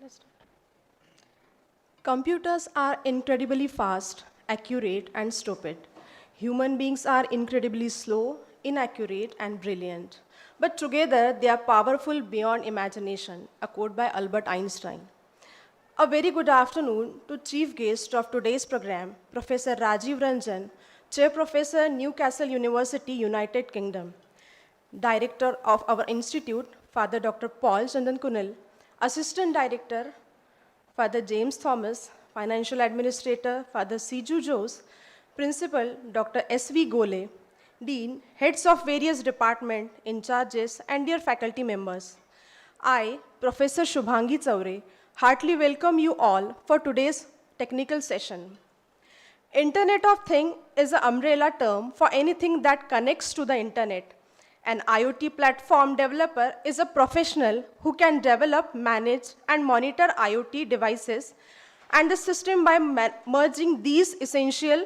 Let's start. Computers are incredibly fast, accurate, and stupid. Human beings are incredibly slow, inaccurate, and brilliant. But together, they are powerful beyond imagination, a quote by Albert Einstein. A very good afternoon to chief guest of today's program, Professor Rajiv Ranjan, Chair Professor, Newcastle University, United Kingdom. Director of our institute, Father Dr. Paul Chandan Kunal, Assistant Director, Father James Thomas, Financial Administrator, Father Siju Jose, Principal, Dr. S.V. Gole, Dean, heads of various departments, in charges, and dear faculty members. I, Professor Shubhangi Chaure, heartily welcome you all for today's technical session. Internet of Things is an umbrella term for anything that connects to the internet. An IoT platform developer is a professional who can develop, manage, and monitor IoT devices and the system by merging these essential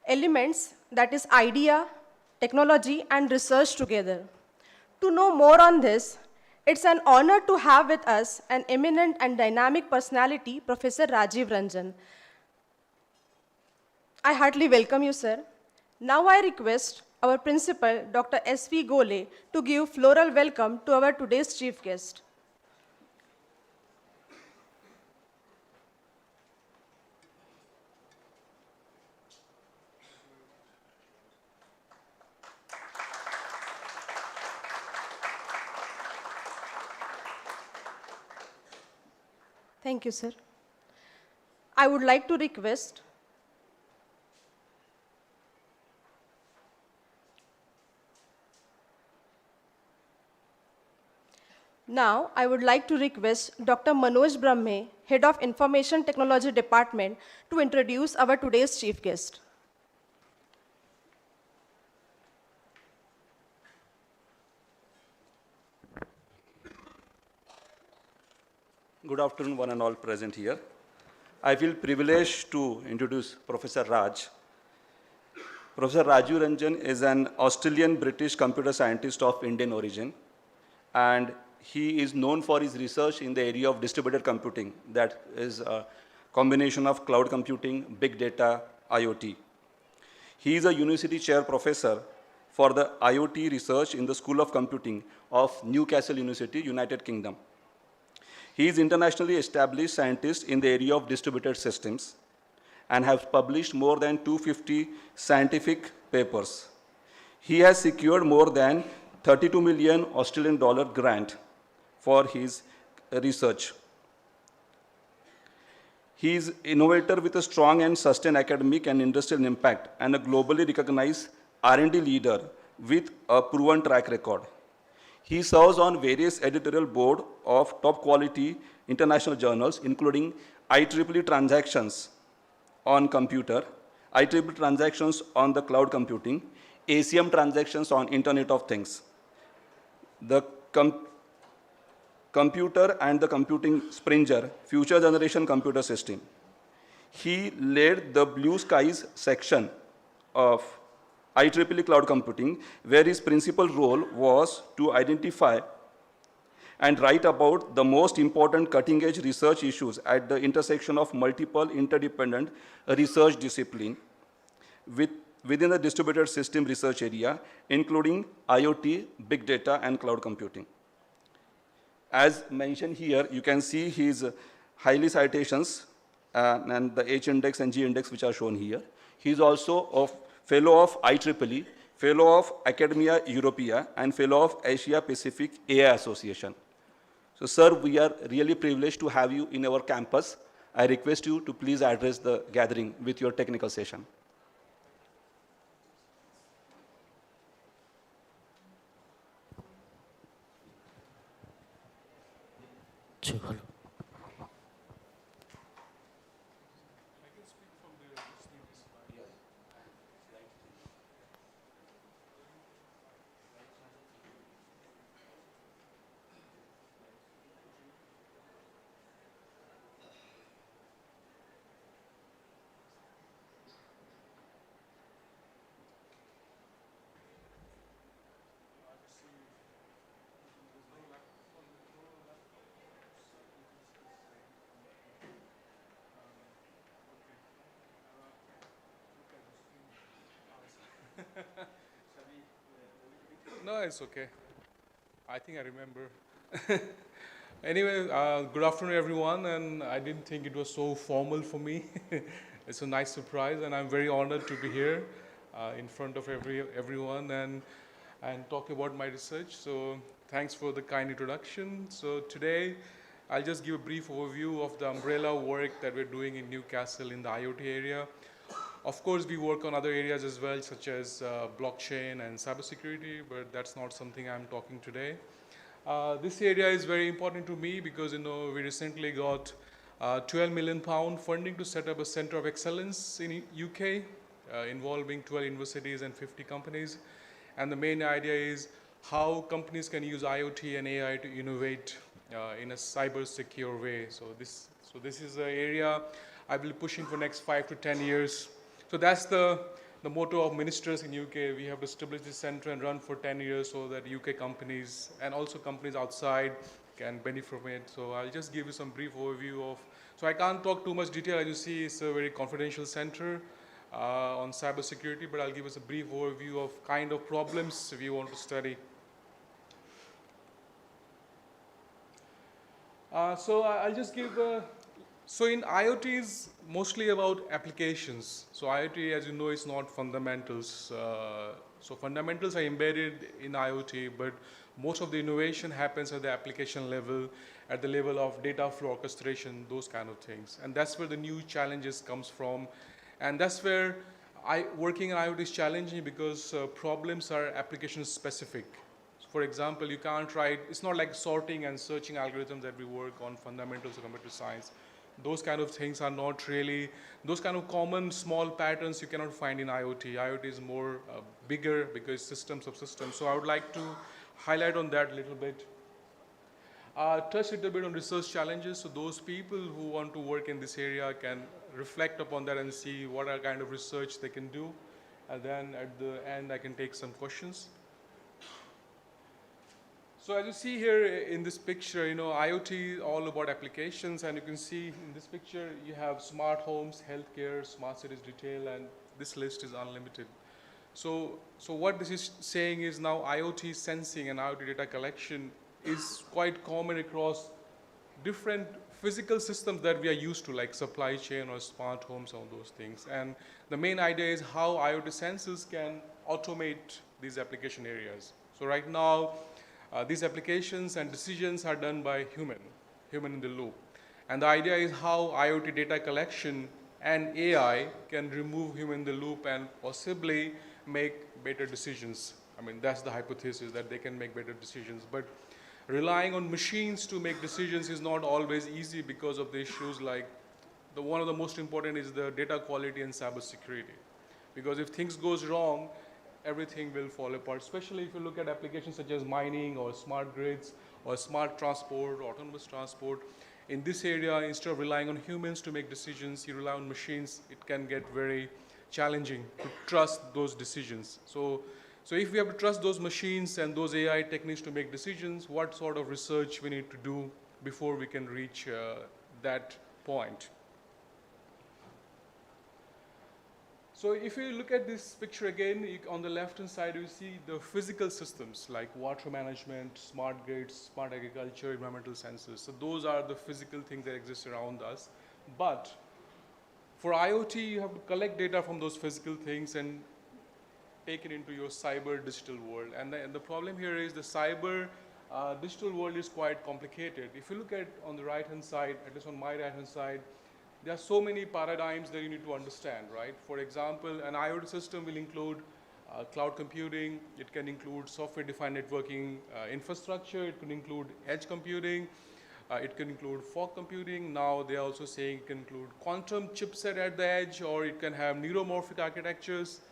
elements, that is idea, technology, and research together. To know more on this, it's an honor to have with us an eminent and dynamic personality, Professor Rajiv Ranjan. I heartily welcome you, sir. Now I request our principal, Dr. S.V. Gole, to give floral welcome to our today's chief guest. Thank you, sir. I would like to request Now, I would like to request Dr. Manoj Brahme, Head of Information Technology Department, to introduce our today's chief guest. Good afternoon, one and all present here. I feel privileged to introduce Professor Raj. Professor Rajiv Ranjan is an Australian-British computer scientist of Indian origin, and he is known for his research in the area of distributed computing, that is a combination of cloud computing, big data, IoT. He is a university chair professor for the IoT research in the School of Computing of Newcastle University, United Kingdom. He is internationally established scientist in the area of distributed systems and has published more than 250 scientific papers. He has secured more than 32 million Australian dollar grant for his research. He is innovator with a strong and sustained academic and industrial impact and a globally recognized R&D leader with a proven track record. He serves on various editorial board of top quality international journals, including IEEE Transactions on Computer, IEEE Transactions on the Cloud Computing, ACM Transactions on Internet of Things, the Computer and the Computing Springer Future Generation Computer System. He led the Blue Skies section of IEEE Cloud Computing, where his principal role was to identify and write about the most important cutting-edge research issues at the intersection of multiple interdependent research disciplines within the distributed system research area, including IoT, big data, and cloud computing. As mentioned here, you can see his highly citations and the H index and G index, which are shown here. He is also a fellow of IEEE, fellow of Academia Europaea, and fellow of Asia Pacific AI Association. So, sir, we are really privileged to have you in our campus. I request you to please address the gathering with your technical session. Hello. No, it's okay. I think I remember. Anyway, good afternoon, everyone. And I didn't think it was so formal for me. It's a nice surprise, and I'm very honored to be here in front of everyone and talk about my research. So thanks for the kind introduction. So today, I'll just give a brief overview of the umbrella work that we're doing in Newcastle in the IoT area. Of course, we work on other areas as well, such as blockchain and cybersecurity, but that's not something I'm talking today. This area is very important to me because we recently got 12 million pound funding to set up a center of excellence in UK, involving 12 universities and 50 companies. And the main idea is how companies can use IoT and AI to innovate in a cyber secure way. So this is an area I will be pushing for next 5 to 10 years. So that's the motto of ministers in UK. We have to establish this center and run for 10 years so that UK companies and also companies outside can benefit from it. So I'll just give you some brief overview of, so I can't talk too much detail. As you see, it's a very confidential center on cybersecurity, but I'll give us a brief overview of kind of problems we want to study. So I'll just give so in IoT is mostly about applications. So IoT, as you know, is not fundamentals. So fundamentals are embedded in IoT, but most of the innovation happens at the application level, at the level of data flow orchestration, those kind of things. And that's where the new challenges comes from. And that's where working in IoT is challenging because problems are application specific. For example, you can't write, it's not like sorting and searching algorithms that we work on fundamentals of computer science. Those kind of things are not really, those kind of common small patterns you cannot find in IoT. IoT is more bigger because systems of systems. So I would like to highlight on that a little bit. Touch a little bit on research challenges. So those people who want to work in this area can reflect upon that and see what are kind of research they can do. And then at the end, I can take some questions. So as you see here in this picture, IoT is all about applications, and you can see in this picture you have smart homes, healthcare, smart cities, retail, and this list is unlimited. So what this is saying is now IoT sensing and IoT data collection is quite common across different physical systems that we are used to, like supply chain or smart homes, all those things. And the main idea is how IoT sensors can automate these application areas. So right now, these applications and decisions are done by human in the loop. And the idea is how IoT data collection and AI can remove human in the loop and possibly make better decisions. I mean, that's the hypothesis, that they can make better decisions. But relying on machines to make decisions is not always easy because of the issues like, one of the most important is the data quality and cybersecurity. Because if things goes wrong, everything will fall apart, especially if you look at applications such as mining or smart grids or smart transport, autonomous transport. In this area, instead of relying on humans to make decisions, you rely on machines, it can get very challenging to trust those decisions. So if we have to trust those machines and those AI techniques to make decisions, what sort of research we need to do before we can reach that point? So if you look at this picture again, on the left-hand side, you see the physical systems like water management, smart grids, smart agriculture, environmental sensors. So those are the physical things that exist around us. But for IoT, you have to collect data from those physical things and take it into your cyber digital world. And the problem here is the cyber digital world is quite complicated. If you look at on the right-hand side, at least on my right-hand side, there are so many paradigms that you need to understand, right? For example, an IoT system will include cloud computing. It can include software-defined networking infrastructure. It can include edge computing. It can include fog computing. Now they are also saying it can include quantum chipset at the edge, or it can have neuromorphic architectures.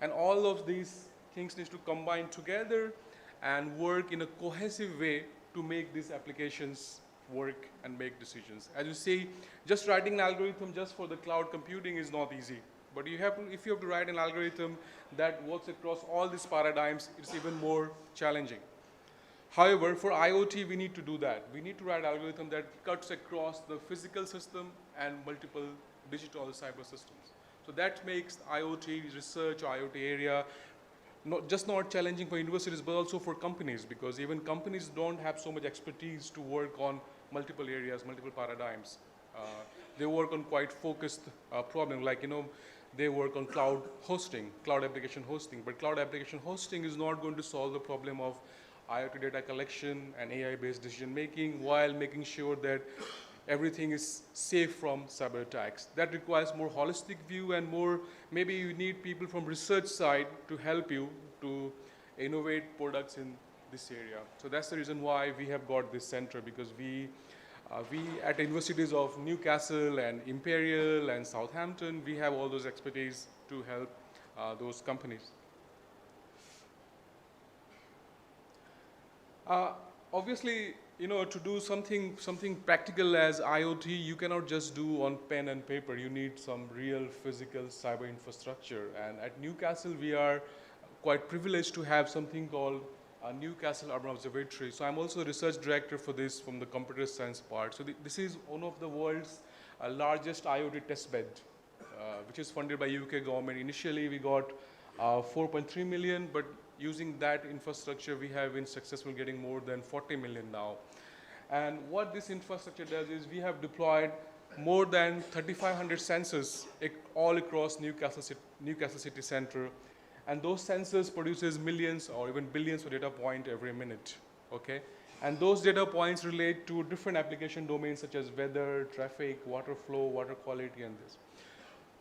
And all of these things need to combine together and work in a cohesive way to make these applications work and make decisions. As you see, just writing an algorithm just for the cloud computing is not easy. But if you have to write an algorithm that works across all these paradigms, it's even more challenging. However, for IoT, we need to do that. We need to write an algorithm that cuts across the physical system and multiple digital cyber systems. So that makes IoT research or IoT area not challenging for universities, but also for companies, because even companies don't have so much expertise to work on multiple areas, multiple paradigms. Uh, they work on quite focused problem, like, they work on cloud hosting, cloud application hosting, but cloud application hosting is not going to solve the problem of IoT data collection and AI-based decision making while making sure that everything is safe from cyber attacks. That requires more holistic view and more, maybe you need people from research side to help you to innovate products in this area. So that's the reason why we have got this center, because we at universities of Newcastle and Imperial and Southampton, we have all those expertise to help those companies. Uh, Obviously, to do something practical as IoT, you cannot just do on pen and paper. You need some real physical cyber infrastructure. And at Newcastle, we are quite privileged to have something called Newcastle Urban Observatory. So I'm also research director for this from the computer science part. So this is one of the world's largest IoT testbed, which is funded by UK government. Initially, we got 4.3 million, but using that infrastructure, we have been successful getting more than 40 million now. And what this infrastructure does is we have deployed more than 3,500 sensors all across Newcastle city center. And those sensors produces millions or even billions of data points every minute, okay? And those data points relate to different application domains such as weather, traffic, water flow, water quality, and this.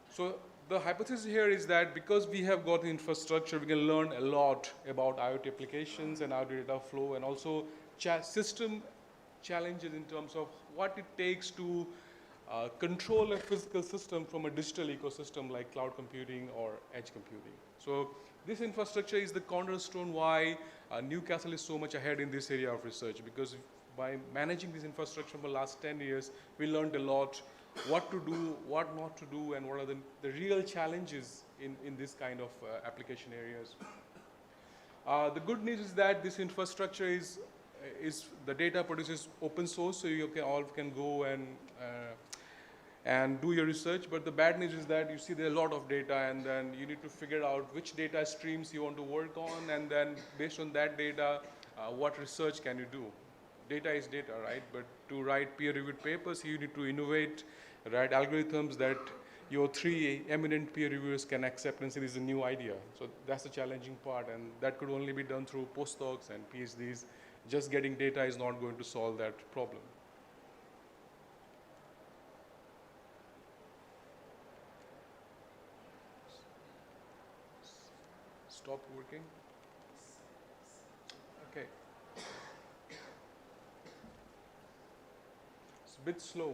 So the hypothesis here is that because we have got the infrastructure, we can learn a lot about IoT applications and IoT data flow, and also system challenges in terms of what it takes to control a physical system from a digital ecosystem like cloud computing or edge computing. So this infrastructure is the cornerstone why Newcastle is so much ahead in this area of research, because by managing this infrastructure for the last 10 years, we learned a lot what to do, what not to do, and what are the real challenges in this kind of application areas. The good news is that this infrastructure is the data produces open source, so you all can go and do your research. But the bad news is that you see there are a lot of data, and then you need to figure out which data streams you want to work on, and then based on that data, what research can you do? Data is data, right? But to write peer-reviewed papers, you need to innovate, write algorithms that your 3 eminent peer reviewers can accept and say this is a new idea. So that's the challenging part, and that could only be done through postdocs and PhDs. Just getting data is not going to solve that problem. Stop working. Okay. It's a bit slow.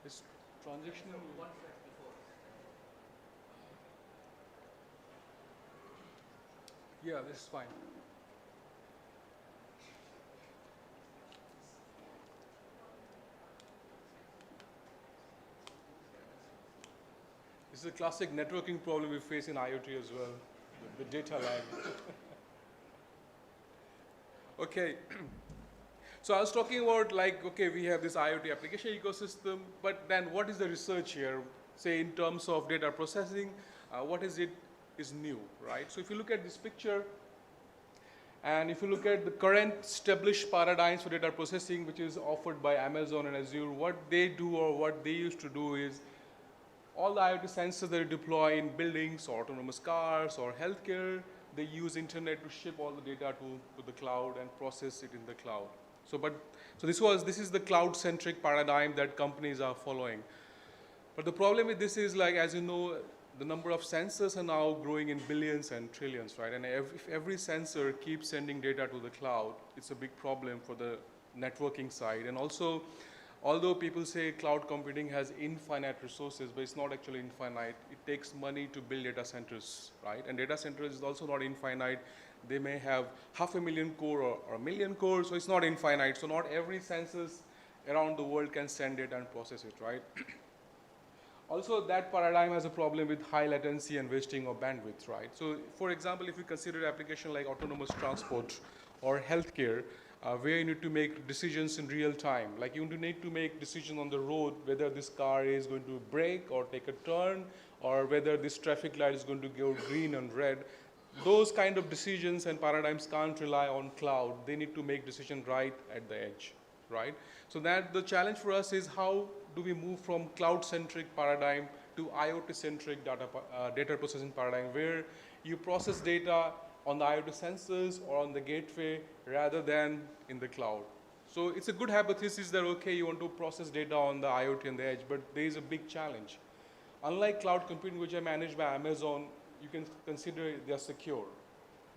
It's transitional. Yeah, this is fine. This is a classic networking problem we face in IoT as well, the data lag. Okay. So I was talking about okay, we have this IoT application ecosystem, but then what is the research here? Say in terms of data processing, what is new, right? So if you look at this picture, and if you look at the current established paradigms for data processing, which is offered by Amazon and Azure, what they do or what they used to do is all the IoT sensors that you deploy in buildings or autonomous cars or healthcare, they use internet to ship all the data to the cloud and process it in the cloud. So this is the cloud-centric paradigm that companies are following. But the problem with this is, as you know, the number of sensors are now growing in billions and trillions, right? And if every sensor keeps sending data to the cloud, it's a big problem for the networking side. And also, although people say cloud computing has infinite resources, but it's not actually infinite. It takes money to build data centers, right? And data centers is also not infinite. They may have 500,000 core or 1,000,000 cores, so it's not infinite. So not every sensors around the world can send data and process it, right? Also, that paradigm has a problem with high latency and wasting of bandwidth, right? So for example, if you consider an application like autonomous transport or healthcare, where you need to make decisions in real time. Like you need to make decisions on the road whether this car is going to brake or take a turn, or whether this traffic light is going to go green and red. Those kind of decisions and paradigms can't rely on cloud. They need to make decisions right at the edge, right? So that the challenge for us is how do we move from cloud-centric paradigm to IoT-centric data processing paradigm, where you process data on the IoT sensors or on the gateway rather than in the cloud. So it's a good hypothesis that, okay, you want to process data on the IoT and the edge, but there is a big challenge. Unlike cloud computing, which are managed by Amazon, you can consider they are secure.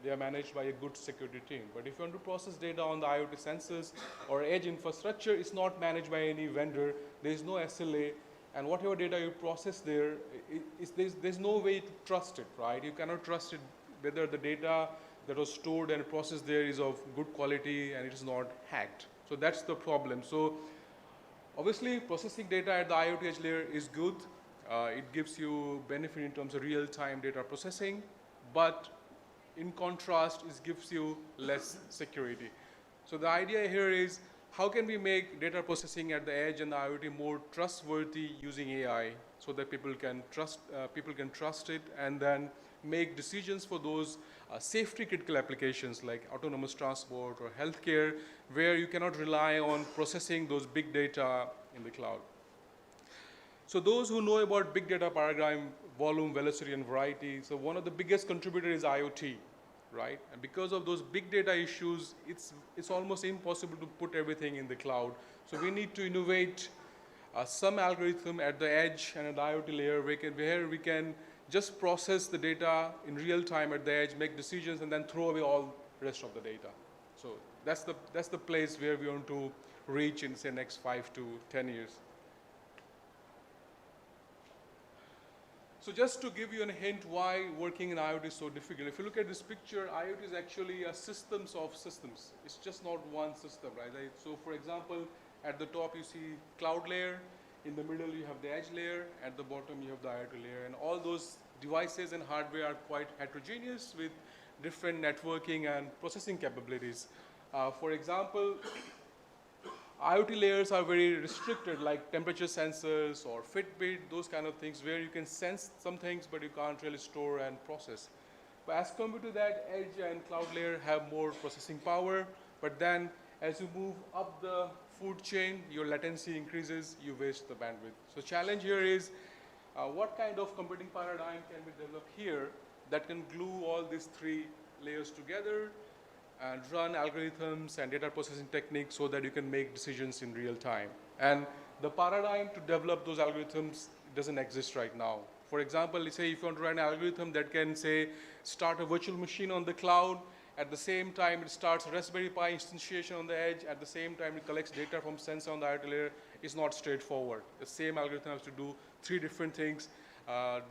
They are managed by a good security team. But if you want to process data on the IoT sensors or edge infrastructure, it's not managed by any vendor. There is no SLA. And whatever data you process there, there's no way to trust it, right? You cannot trust it whether the data that was stored and processed there is of good quality and it is not hacked. So that's the problem. So obviously, processing data at the IoT edge layer is good. It gives you benefit in terms of real-time data processing, but in contrast, it gives you less security. So the idea here is, how can we make data processing at the edge and the IoT more trustworthy using AI, so that people can trust it and then make decisions for those safety-critical applications like autonomous transport or healthcare, where you cannot rely on processing those big data in the cloud. So those who know about big data paradigm, volume, velocity, and variety, so one of the biggest contributors is IoT, right? And because of those big data issues, it's almost impossible to put everything in the cloud. So we need to innovate some algorithm at the edge and at the IoT layer where we can just process the data in real time at the edge, make decisions, and then throw away all the rest of the data. So that's the place where we want to reach in, say, next 5 to 10 years. So just to give you a hint why working in IoT is so difficult, if you look at this picture, IoT is actually a systems of systems. It's just not one system, right? So for example, at the top you see cloud layer, in the middle you have the edge layer, at the bottom you have the IoT layer, and all those devices and hardware are quite heterogeneous with different networking and processing capabilities. For example, IoT layers are very restricted, like temperature sensors or Fitbit, those kind of things, where you can sense some things, but you can't really store and process. But as compared to that, edge and cloud layer have more processing power, but then as you move up the food chain, your latency increases, you waste the bandwidth. So challenge here is, what kind of computing paradigm can we develop here that can glue all these three layers together and run algorithms and data processing techniques so that you can make decisions in real time. And the paradigm to develop those algorithms doesn't exist right now. For example, let's say if you want to run an algorithm that can, say, start a virtual machine on the cloud, at the same time it starts a Raspberry Pi instantiation on the edge, at the same time it collects data from sensor on the IoT layer, is not straightforward. The same algorithm has to do three different things,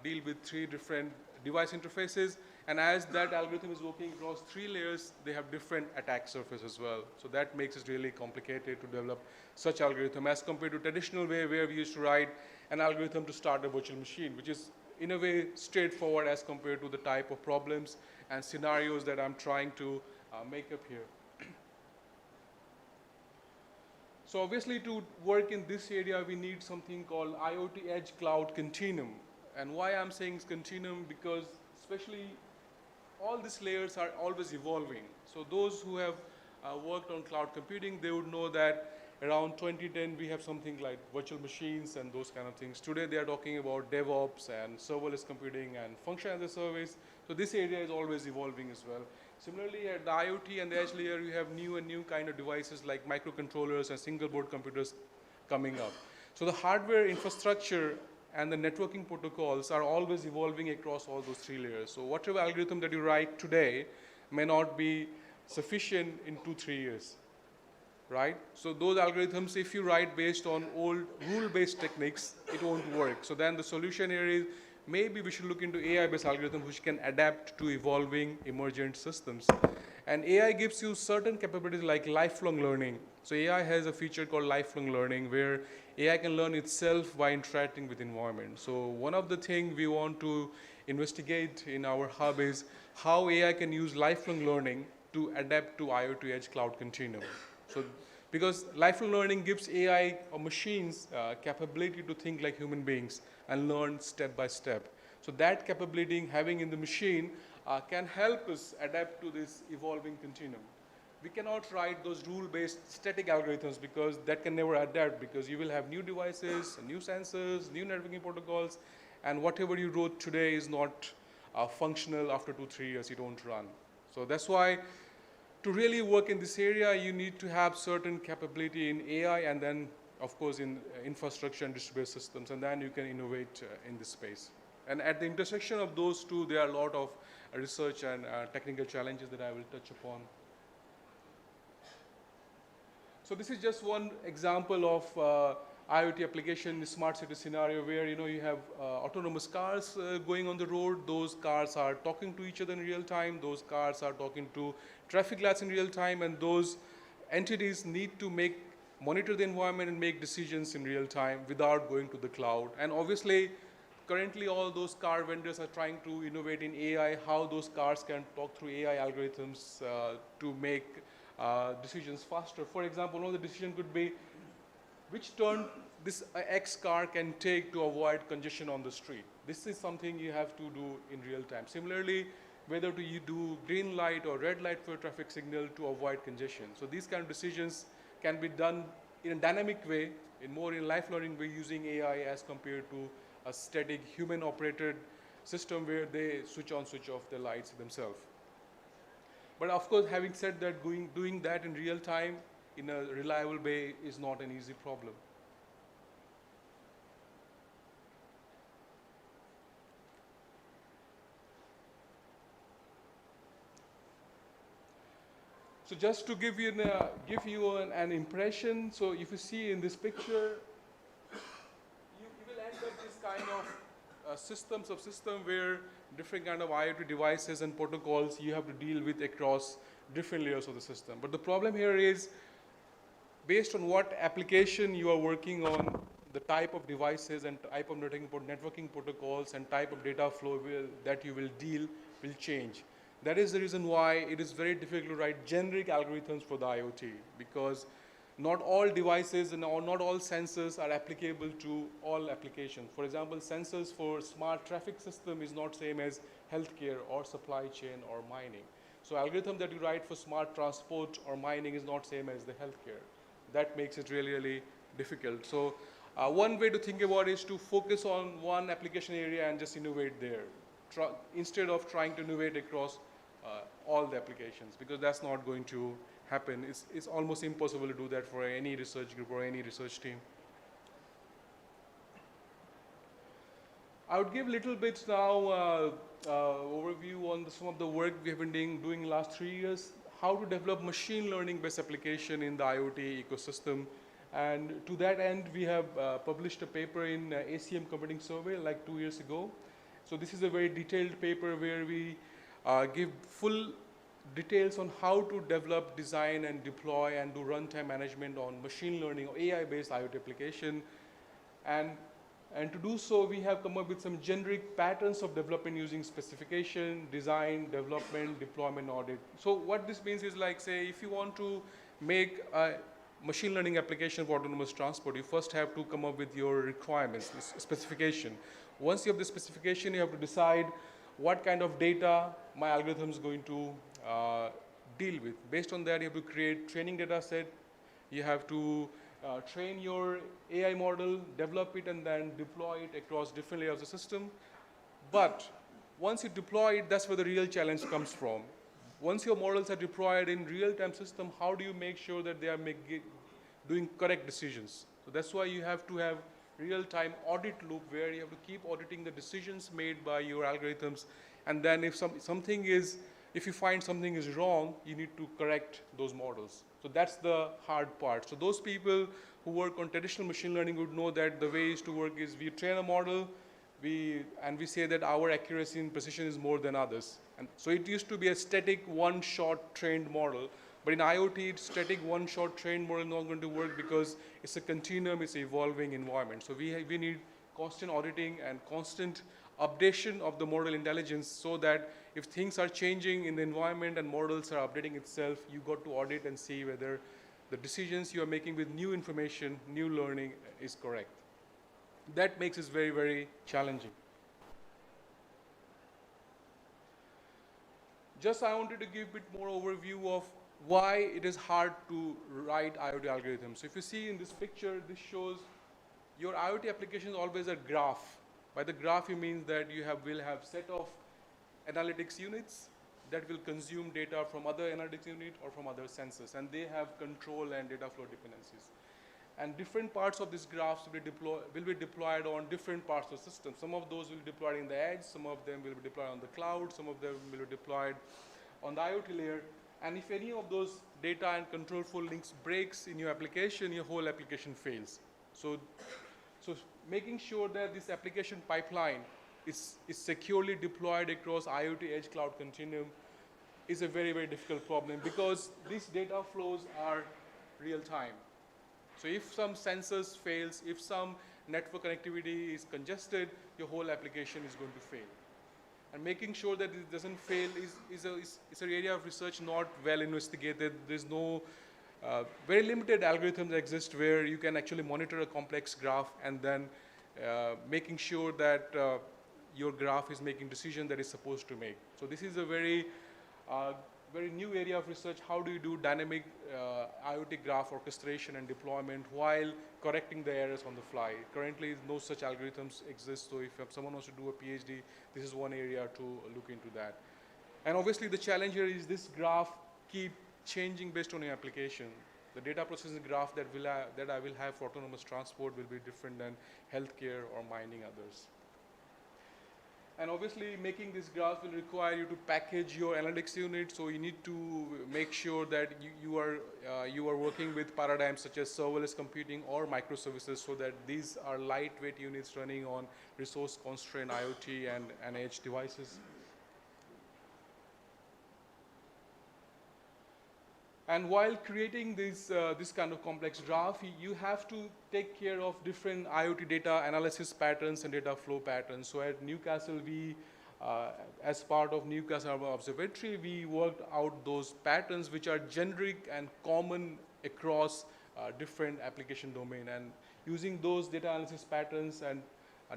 deal with three different device interfaces, and as that algorithm is working across three layers, they have different attack surface as well. So that makes it really complicated to develop such algorithm as compared to traditional way where we used to write an algorithm to start a virtual machine, which is in a way straightforward as compared to the type of problems and scenarios that I'm trying to make up here. So obviously to work in this area, we need something called IoT Edge Cloud Continuum. And why I'm saying it's continuum, because especially all these layers are always evolving. So those who have worked on cloud computing, they would know that around 2010, we have something like virtual machines and those kind of things. Today, they are talking about DevOps and serverless computing and function as a service. So this area is always evolving as well. Similarly, at the IoT and the edge layer, you have new and new kind of devices like microcontrollers and single board computers coming up. So the hardware infrastructure and the networking protocols are always evolving across all those three layers. So whatever algorithm that you write today may not be sufficient in 2-3 years, right? So those algorithms, if you write based on old rule-based techniques, it won't work. So then the solution here is, maybe we should look into AI-based algorithms which can adapt to evolving emergent systems. And AI gives you certain capabilities like lifelong learning. So AI has a feature called lifelong learning where AI can learn itself by interacting with environment. So one of the things we want to investigate in our hub is how AI can use lifelong learning to adapt to IoT edge cloud continuum. So, because lifelong learning gives AI or machines capability to think like human beings and learn step by step. So that capability having in the machine can help us adapt to this evolving continuum. We cannot write those rule-based static algorithms because that can never adapt, because you will have new devices, new sensors, new networking protocols, and whatever you wrote today is not functional after 2-3 years, it won't run. So that's why to really work in this area, you need to have certain capability in AI and then, of course, in infrastructure and distributed systems, and then you can innovate in this space. And at the intersection of those two, there are a lot of research and technical challenges that I will touch upon. So this is just one example of IoT application in a smart city scenario where you have autonomous cars going on the road. Those cars are talking to each other in real time. Those cars are talking to traffic lights in real time, and those entities need to monitor the environment and make decisions in real time without going to the cloud. And obviously, currently all those car vendors are trying to innovate in AI, how those cars can talk through AI algorithms to make decisions faster. For example, one of the decisions could be which turn this X car can take to avoid congestion on the street. This is something you have to do in real time. Similarly, whether you do green light or red light for a traffic signal to avoid congestion. So these kind of decisions can be done in a dynamic way, more in life learning way, using AI as compared to a static human-operated system where they switch on, switch off the lights themselves. But of course, having said that, doing that in real time in a reliable way is not an easy problem. So just to give you an impression, so if you see in this picture, you will end up this kind of system where different kind of IoT devices and protocols you have to deal with across different layers of the system. But the problem here is, based on what application you are working on, the type of devices and type of networking protocols and type of data flow that you will deal will change. That is the reason why it is very difficult to write generic algorithms for the IoT, because not all devices and not all sensors are applicable to all applications. For example, sensors for smart traffic system is not same as healthcare or supply chain or mining. So algorithm that you write for smart transport or mining is not same as the healthcare. That makes it really, really difficult. So one way to think about it is to focus on one application area and just innovate there, instead of trying to innovate across all the applications, because that's not going to happen. It's almost impossible to do that for any research group or any research team. I would give a little bit now overview on some of the work we have been doing in the last 3 years, how to develop machine learning based application in the IoT ecosystem. And to that end, we have published a paper in ACM Computing Survey like 2 years ago. So this is a very detailed paper where we give full details on how to develop, design, and deploy and do runtime management on machine learning or AI-based IoT application. And to do so, we have come up with some generic patterns of development using specification, design, development, deployment, audit. So what this means is, like, say, if you want to make a machine learning application for autonomous transport, you first have to come up with your requirements, this specification. Once you have the specification, you have to decide what kind of data my algorithm is going to deal with. Based on that, you have to create training data set. You have to train your AI model, develop it, and then deploy it across different layers of the system. But once you deploy it, that's where the real challenge comes from. Once your models are deployed in real-time system, how do you make sure that they are doing correct decisions? So that's why you have to have real-time audit loop where you have to keep auditing the decisions made by your algorithms. And then if you find something is wrong, you need to correct those models. So that's the hard part. So those people who work on traditional machine learning would know that the way to work is we train a model, and we say that our accuracy and precision is more than others. And so it used to be a static one-shot trained model. But in IoT, static one-shot trained model is not going to work because it's a continuum, it's an evolving environment. So we need constant auditing and constant updation of the model intelligence, so that if things are changing in the environment and models are updating itself, you got to audit and see whether the decisions you are making with new information, new learning is correct. That makes it very, very challenging. Just I wanted to give a bit more overview of why it is hard to write IoT algorithms. So if you see in this picture, this shows your IoT application is always a graph. By the graph, you mean that you will have set of analytics units that will consume data from other analytics unit or from other sensors, and they have control and data flow dependencies. And different parts of this graphs will be deployed on different parts of the system. Some of those will be deployed in the edge, some of them will be deployed on the cloud, some of them will be deployed on the IoT layer. And if any of those data and control flow links breaks in your application, your whole application fails. So making sure that this application pipeline is securely deployed across IoT edge cloud continuum is a very, very difficult problem, because these data flows are real time. So if some sensors fails, if some network connectivity is congested, your whole application is going to fail. And making sure that it doesn't fail is an area of research not well investigated. There's no very limited algorithms exist where you can actually monitor a complex graph and then making sure that your graph is making decision that it's supposed to make. So this is a very new area of research. How do you do dynamic IoT graph orchestration and deployment while correcting the errors on the fly? Currently, no such algorithms exist. So if someone wants to do a PhD, this is one area to look into that. And obviously, the challenge here is this graph keep changing based on your application. The data processing graph that I will have for autonomous transport will be different than healthcare or mining others. And obviously, making this graph will require you to package your analytics unit. So you need to make sure that you are working with paradigms such as serverless computing or microservices, so that these are lightweight units running on resource-constrained IoT and edge devices. And while creating this kind of complex graph, you have to take care of different IoT data analysis patterns and data flow patterns. So at Newcastle, as part of Newcastle Observatory, we worked out those patterns which are generic and common across different application domain. And using those data analysis patterns and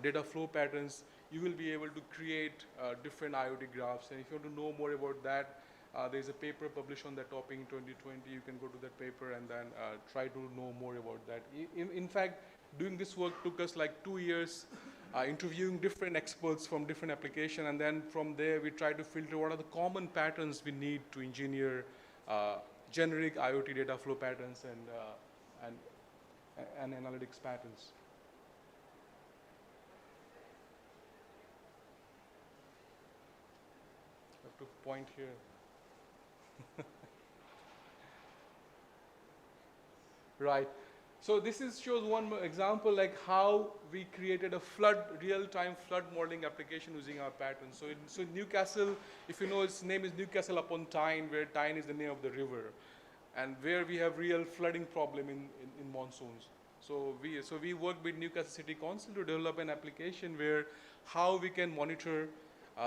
data flow patterns, you will be able to create different IoT graphs. And if you want to know more about that, there's a paper published on that topic in 2020. You can go to that paper and then try to know more about that. In fact, doing this work took us like 2 years, interviewing different experts from different applications, and then from there we try to filter what are the common patterns we need to engineer generic IoT data flow patterns and analytics patterns. I have to point here. Right. So this shows one example, like how we created a real-time flood modeling application using our patterns. So Newcastle, if you know, its name is Newcastle upon Tyne, where Tyne is the name of the river, and where we have real flooding problem in monsoons. So we worked with Newcastle City Council to develop an application where how we can monitor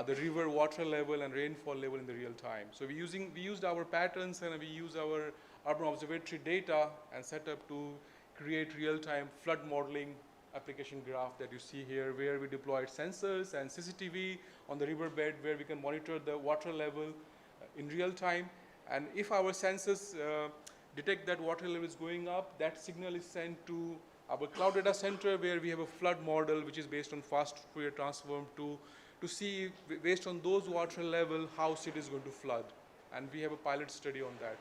the river water level and rainfall level in the real time. So we used our patterns and we used our urban observatory data and set up to create real-time flood modeling application graph that you see here, where we deployed sensors and CCTV on the riverbed, where we can monitor the water level in real time. And if our sensors detect that water level is going up, that signal is sent to our cloud data center, where we have a flood model which is based on fast Fourier transform to see, based on those water level, how city is going to flood. And we have a pilot study on that.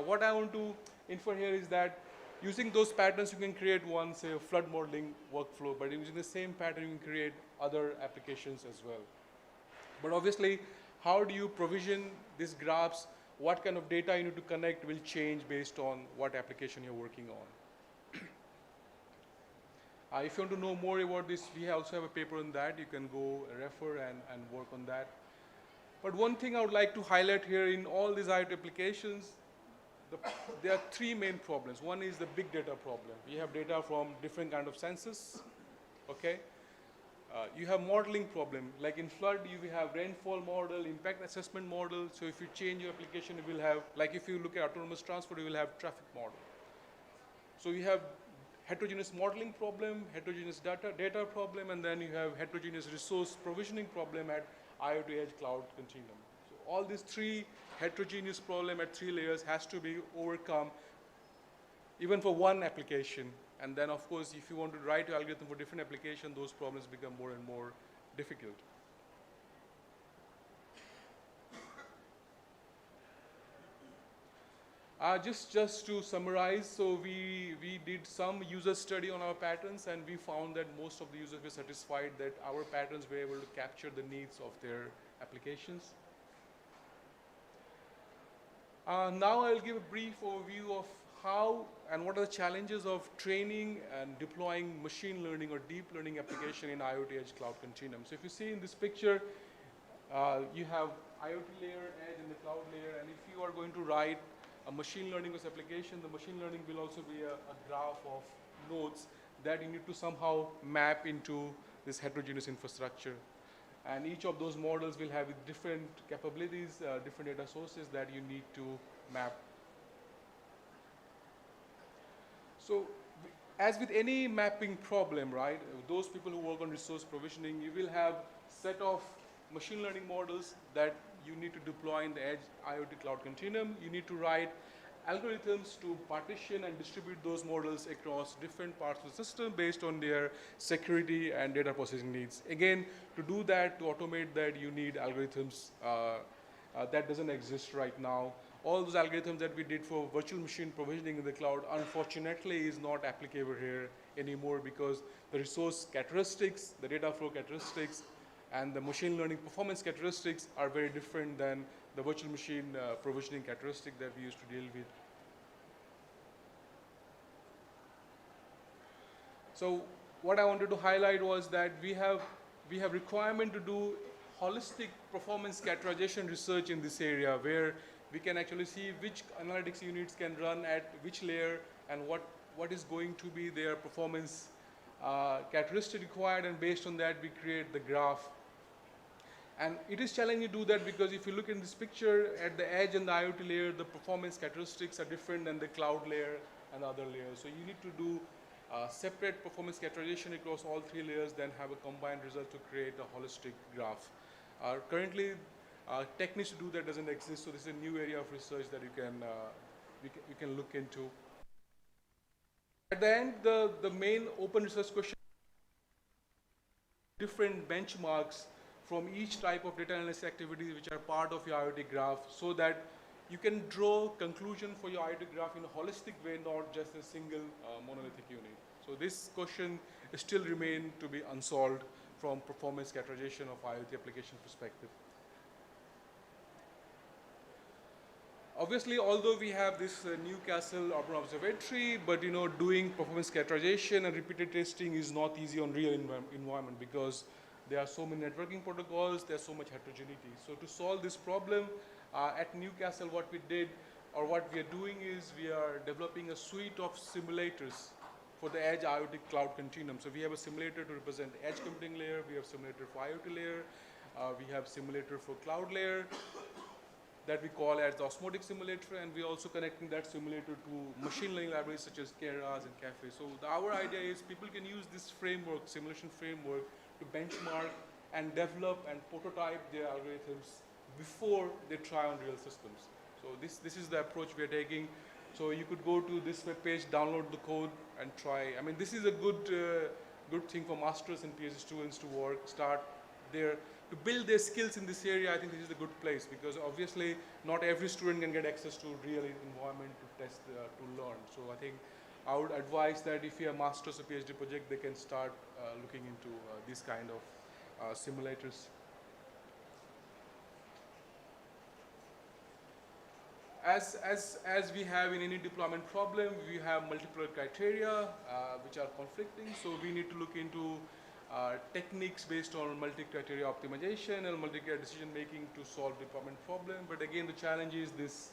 What I want to infer here is that using those patterns, you can create one, say, a flood modeling workflow, but using the same pattern, you can create other applications as well. But obviously, how do you provision these graphs? What kind of data you need to connect will change based on what application you're working on. If you want to know more about this, we also have a paper on that. You can go refer and work on that. But one thing I would like to highlight here, in all these IoT applications, there are three main problems. One is the big data problem. We have data from different kind of sensors, okay? You have modeling problem. Like in flood, you have rainfall model, impact assessment model. So if you change your application, you will have, like if you look at autonomous transport, you will have traffic model. So you have heterogeneous modeling problem, heterogeneous data problem, and then you have heterogeneous resource provisioning problem at IoT Edge Cloud Continuum. So all these three heterogeneous problem at 3 layers has to be overcome even for one application. And then of course, if you want to write your algorithm for different application, those problems become more and more difficult. Just to summarize, so we did some user study on our patterns, and we found that most of the users were satisfied that our patterns were able to capture the needs of their applications. Now I'll give a brief overview of how and what are the challenges of training and deploying machine learning or deep learning application in IoT Edge Cloud Continuum. So if you see in this picture, you have IoT layer, edge, and the cloud layer, and if you are going to write a machine learning based application, the machine learning will also be a graph of nodes that you need to somehow map into this heterogeneous infrastructure. And each of those models will have different capabilities, different data sources that you need to map. So as with any mapping problem, right, those people who work on resource provisioning, you will have set of machine learning models that you need to deploy in the Edge IoT Cloud Continuum. You need to write algorithms to partition and distribute those models across different parts of the system based on their security and data processing needs. Again, to do that, to automate that, you need algorithms that doesn't exist right now. All those algorithms that we did for virtual machine provisioning in the cloud, unfortunately, is not applicable here anymore because the resource characteristics, the data flow characteristics, and the machine learning performance characteristics are very different than the virtual machine provisioning characteristic that we used to deal with. So what I wanted to highlight was that we have requirement to do holistic performance characterization research in this area where we can actually see which analytics units can run at which layer and what is going to be their performance characteristic required, and based on that we create the graph. And it is challenging to do that because if you look in this picture at the edge and the IoT layer, the performance characteristics are different than the cloud layer and other layers. So you need to do separate performance characterization across all 3 layers, then have a combined result to create a holistic graph. Currently, techniques to do that doesn't exist, so this is a new area of research that you can look into. At the end, the main open research question, different benchmarks from each type of data analysis activities which are part of your IoT graph, so that you can draw conclusion for your IoT graph in a holistic way, not just a single monolithic unit. So this question still remains to be unsolved from performance characterization of IoT application perspective. Obviously, although we have this Newcastle Urban Observatory, but doing performance characterization and repeated testing is not easy on real environment because there are so many networking protocols, there's so much heterogeneity. So to solve this problem, at Newcastle what we did, or what we are doing is we are developing a suite of simulators for the Edge IoT Cloud Continuum. So we have a simulator to represent the Edge computing layer, we have simulator for IoT layer, we have simulator for cloud layer that we call as the osmotic simulator, and we're also connecting that simulator to machine learning libraries such as Keras and Caffe. So our idea is people can use this framework, simulation framework, to benchmark and develop and prototype their algorithms before they try on real systems. So this is the approach we are taking. So you could go to this web page, download the code, and try. I mean, this is a good thing for masters and PhD students to start their, to build their skills in this area. I think this is a good place because obviously not every student can get access to real environment to test, to learn. So I think I would advise that if you have master's or PhD project, they can start looking into these kind of simulators. As we have in any deployment problem, we have multiple criteria which are conflicting. So we need to look into techniques based on multi-criteria optimization and multi-criteria decision making to solve deployment problem. But again, the challenge is this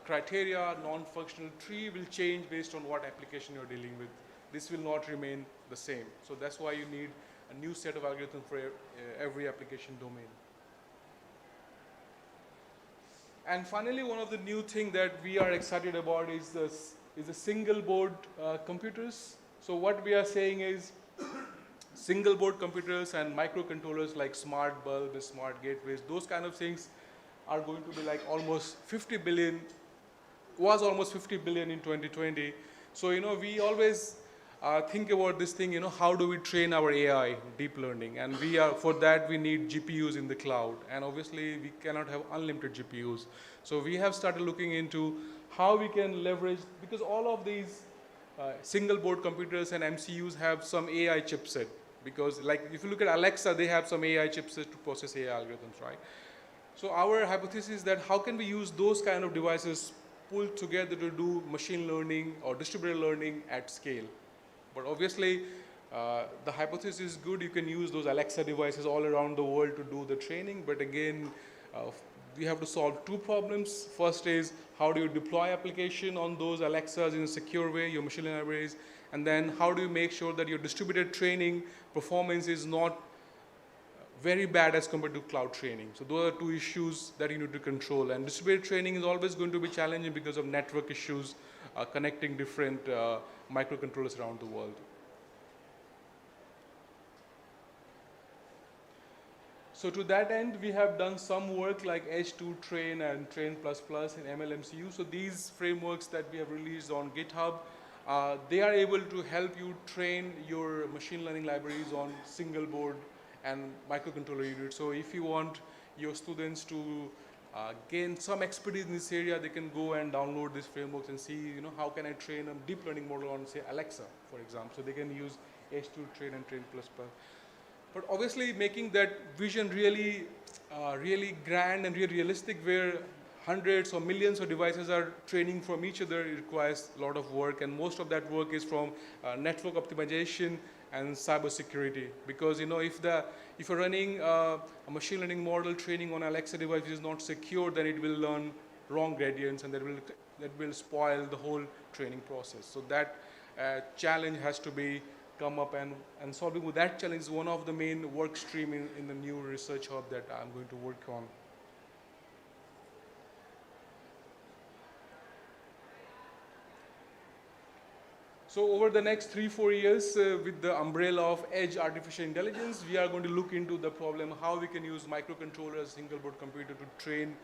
criteria, non-functional tree will change based on what application you're dealing with. This will not remain the same. So that's why you need a new set of algorithms for every application domain. And finally, one of the new things that we are excited about is the single board computers. So what we are saying is single board computers and microcontrollers like smart bulbs, smart gateways, those kind of things are going to be like almost 50 billion, was almost 50 billion in 2020. So, we always think about this thing, how do we train our AI, deep learning? And for that, we need GPUs in the cloud. And obviously, we cannot have unlimited GPUs. So we have started looking into how we can leverage, because all of these single board computers and MCUs have some AI chipset. Because like if you look at Alexa, they have some AI chipset to process AI algorithms, right? So our hypothesis is that how can we use those kind of devices pulled together to do machine learning or distributed learning at scale? But obviously, the hypothesis is good. You can use those Alexa devices all around the world to do the training. But again, we have to solve two problems. First is how do you deploy application on those Alexas in a secure way, your machine learning libraries? And then how do you make sure that your distributed training performance is not very bad as compared to cloud training? So those are two issues that you need to control. And distributed training is always going to be challenging because of network issues, connecting different microcontrollers around the world. So to that end, we have done some work like Edge2 Train and Train++ in MLMCU. So these frameworks that we have released on GitHub, they are able to help you train your machine learning libraries on single board and microcontroller units. So if you want your students to gain some expertise in this area, they can go and download these frameworks and see, how can I train a deep learning model on, say, Alexa, for example. So they can use Edge2 Train and Train++. But obviously making that vision really, really grand and really realistic, where hundreds or millions of devices are training from each other, it requires a lot of work, and most of that work is from network optimization and cybersecurity. Because if you're running a machine learning model training on Alexa device which is not secure, then it will learn wrong gradients, and that will spoil the whole training process. So that challenge has to be come up, and solving with that challenge is one of the main work stream in the new research hub that I'm going to work on. So over the next 3-4 years, with the umbrella of edge artificial intelligence, we are going to look into the problem how we can use microcontrollers, single board computer to train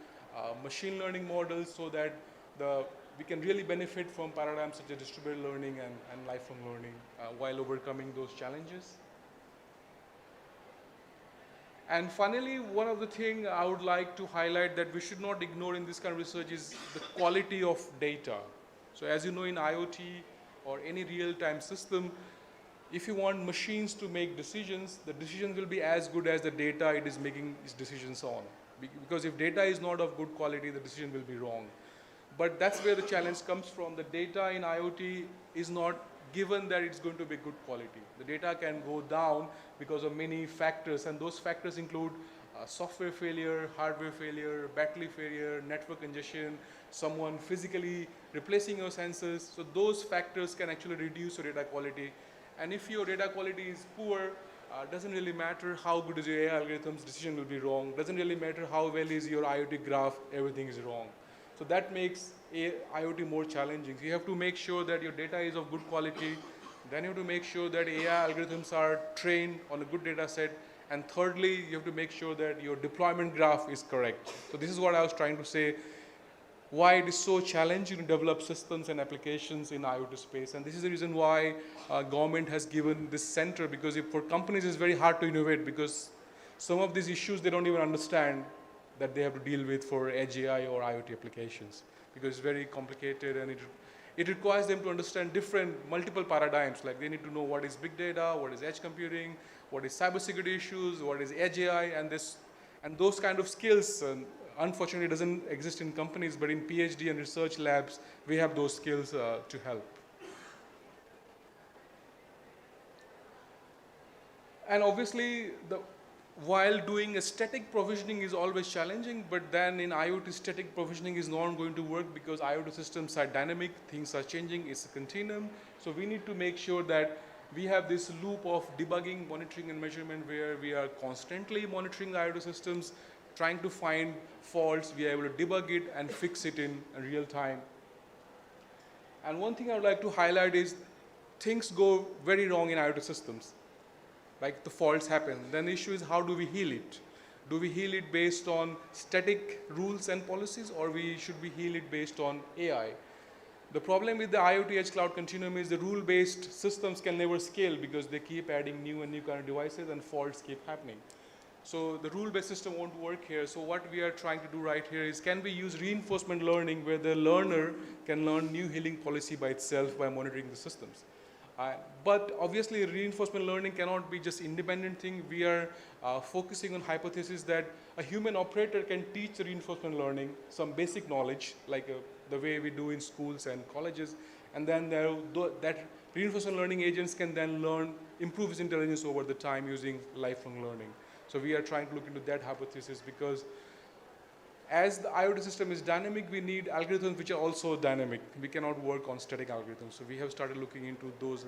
machine learning models, so that we can really benefit from paradigms such as distributed learning and lifelong learning while overcoming those challenges. And finally, one of the things I would like to highlight that we should not ignore in this kind of research is the quality of data. So as you know, in IoT or any real-time system, if you want machines to make decisions, the decisions will be as good as the data it is making its decisions on. Because if data is not of good quality, the decision will be wrong. But that's where the challenge comes from. The data in IoT is not given that it's going to be good quality. The data can go down because of many factors, and those factors include software failure, hardware failure, battery failure, network congestion, someone physically replacing your sensors. So those factors can actually reduce your data quality. And if your data quality is poor, doesn't really matter how good is your AI algorithms, decision will be wrong. Doesn't really matter how well is your IoT graph, everything is wrong. So that makes IoT more challenging. So you have to make sure that your data is of good quality. Then you have to make sure that AI algorithms are trained on a good data set. And thirdly, you have to make sure that your deployment graph is correct. So this is what I was trying to say, why it is so challenging to develop systems and applications in IoT space. And this is the reason why government has given this center, because for companies it's very hard to innovate, because some of these issues they don't even understand that they have to deal with for edge AI or IoT applications, because it's very complicated, and it requires them to understand multiple paradigms. Like they need to know what is big data, what is edge computing, what is cybersecurity issues, what is edge AI, and those kind of skills. Unfortunately, doesn't exist in companies, but in PhD and research labs, we have those skills to help. And obviously, while doing a static provisioning is always challenging, but then in IoT, static provisioning is not going to work, because IoT systems are dynamic, things are changing, it's a continuum. So we need to make sure that we have this loop of debugging, monitoring, and measurement where we are constantly monitoring the IoT systems, trying to find faults. We are able to debug it and fix it in real time. And one thing I would like to highlight is things go very wrong in IoT systems. Like the faults happen. Then the issue is how do we heal it? Do we heal it based on static rules and policies, or should we heal it based on AI? The problem with the IoT edge cloud continuum is the rule-based systems can never scale because they keep adding new and new kind of devices and faults keep happening. So the rule-based system won't work here. So what we are trying to do right here is, can we use reinforcement learning where the learner can learn new healing policy by itself by monitoring the systems? But obviously reinforcement learning cannot be just independent thing. We are focusing on hypothesis that a human operator can teach reinforcement learning some basic knowledge, like the way we do in schools and colleges, and then that reinforcement learning agents can then improve his intelligence over the time using lifelong learning. So we are trying to look into that hypothesis because as the IoT system is dynamic, we need algorithms which are also dynamic. We cannot work on static algorithms. So we have started looking into those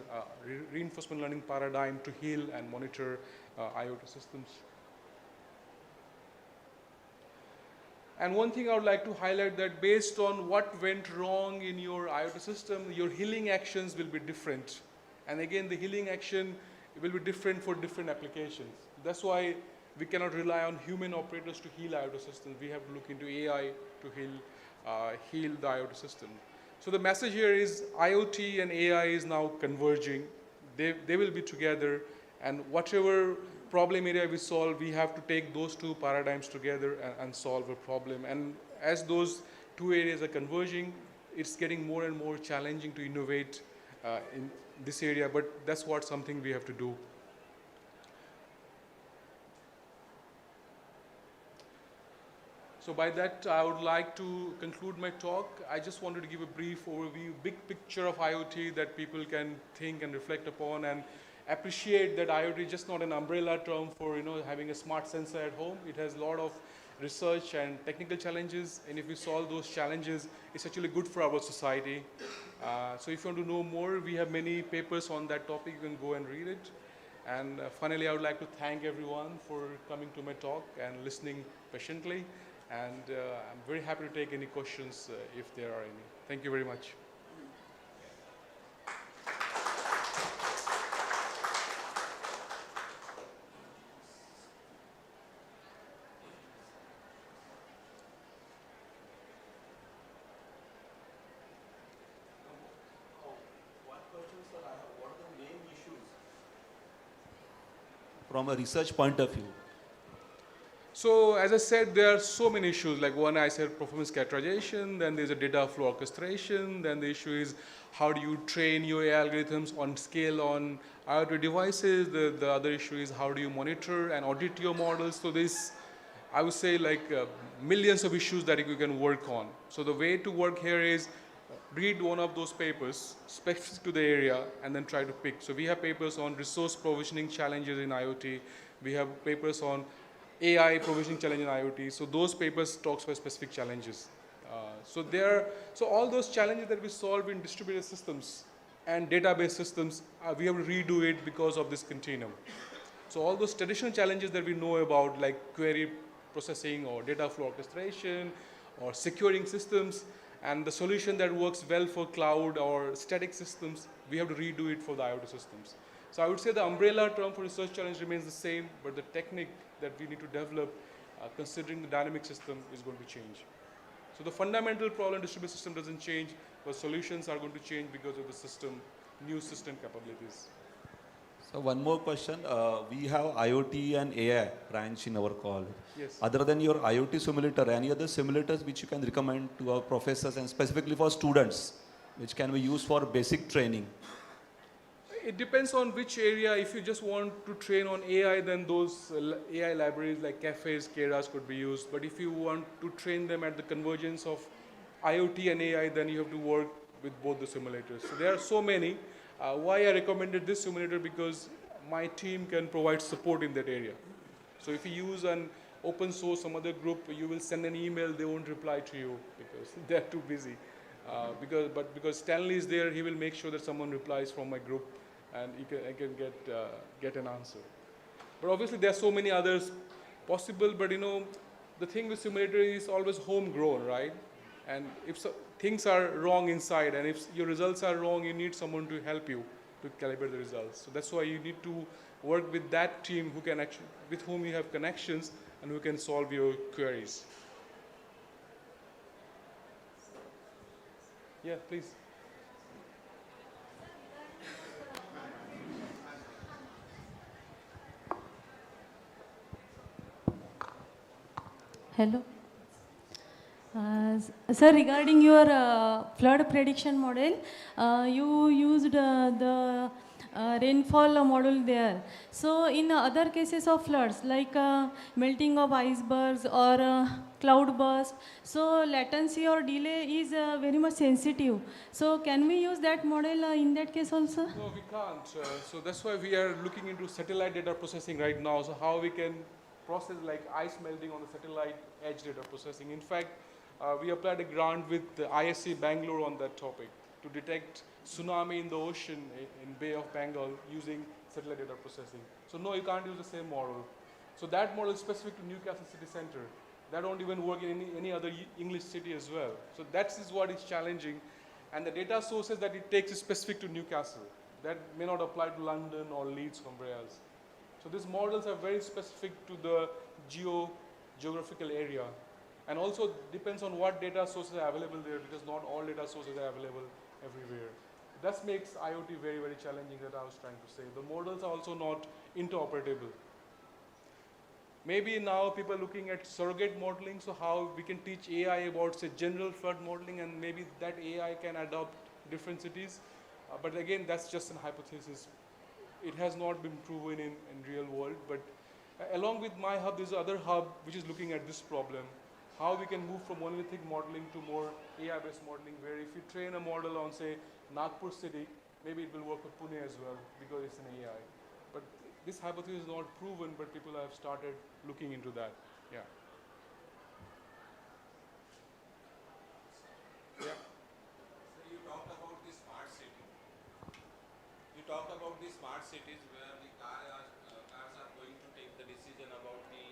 reinforcement learning paradigm to heal and monitor IoT systems. And one thing I would like to highlight that based on what went wrong in your IoT system, your healing actions will be different. And again, the healing action will be different for different applications. That's why we cannot rely on human operators to heal IoT systems. We have to look into AI to heal the IoT system. So the message here is IoT and AI is now converging. They will be together, and whatever problem area we solve, we have to take those two paradigms together and solve a problem. And as those two areas are converging, it's getting more and more challenging to innovate in this area, but that's something we have to do. So by that, I would like to conclude my talk. I just wanted to give a brief overview, big picture of IoT that people can think and reflect upon and appreciate that IoT is just not an umbrella term for having a smart sensor at home. It has a lot of research and technical challenges, and if we solve those challenges, it's actually good for our society. So if you want to know more, we have many papers on that topic. You can go and read it. And finally, I would like to thank everyone for coming to my talk and listening patiently. And I'm very happy to take any questions if there are any. Thank you very much. From a research point of view, So as I said, there are so many issues. Like one, I said performance characterization, then there's a data flow orchestration, then the issue is how do you train your AI algorithms on scale on IoT devices. The other issue is how do you monitor and audit your models. So this, I would say millions of issues that you can work on. So the way to work here is read one of those papers specific to the area and then try to pick. So we have papers on resource provisioning challenges in IoT. We have papers on AI provisioning challenge in IoT. So those papers talks about specific challenges. So all those challenges that we solve in distributed systems and database systems, we have to redo it because of this continuum. So all those traditional challenges that we know about, like query processing or data flow orchestration or securing systems, and the solution that works well for cloud or static systems, we have to redo it for the IoT systems. So I would say the umbrella term for research challenge remains the same, but the technique that we need to develop, considering the dynamic system, is going to change. So the fundamental problem distributed system doesn't change, but solutions are going to change because of the system, new system capabilities. so one more question. We have IoT and AI branch in our call. Yes. Other than your IoT simulator, any other simulators which you can recommend to our professors and specifically for students, which can be used for basic training? It depends on which area. If you just want to train on AI, then those AI libraries like cafes, Keras could be used. But if you want to train them at the convergence of IoT and AI, then you have to work with both the simulators. So there are so many. Why I recommended this simulator? Because my team can provide support in that area. So if you use an open source, some other group, you will send an email, they won't reply to you because they're too busy. Because Stanley is there, he will make sure that someone replies from my group. and I can get an answer. But obviously, there are so many others possible. But the thing with simulator is always homegrown, right? And if things are wrong inside, and if your results are wrong, you need someone to help you to calibrate the results. So that's why you need to work with that team who can actually, with whom you have connections and who can solve your queries. Yeah, please. Hello. Sir, regarding your flood prediction model, you used the rainfall model there. So, in other cases of floods, like melting of icebergs or cloud burst, so latency or delay is very much sensitive. So, can we use that model in that case also? No, we can't. So that's why we are looking into satellite data processing right now. So how we can process like ice melting on the satellite edge data processing. In fact, we applied a grant with the ISC Bangalore on that topic to detect tsunami in the ocean in Bay of Bengal using satellite data processing. So no, you can't use the same model. So that model is specific to Newcastle city center. That don't even work in any other English city as well. So that is what is challenging. And the data sources that it takes is specific to Newcastle. That may not apply to London or Leeds somewhere else. So these models are very specific to the geographical area. And also depends on what data sources are available there, because not all data sources are available everywhere. That makes IoT very, very challenging, that I was trying to say. The models are also not interoperable. Maybe now people are looking at surrogate modeling, so how we can teach AI about, say, general flood modeling, and maybe that AI can adopt different cities. But again, that's just an hypothesis. It has not been proven in real world. But along with my hub, there's another hub which is looking at this problem. How we can move from monolithic modeling to more AI-based modeling, where if you train a model on, say, Nagpur city, maybe it will work for Pune as well, because it's an AI. But this hypothesis is not proven, but people have started looking into that. Yeah. Yeah. So you talked about the smart city. You talked about the smart cities where the cars are going to take the decision about the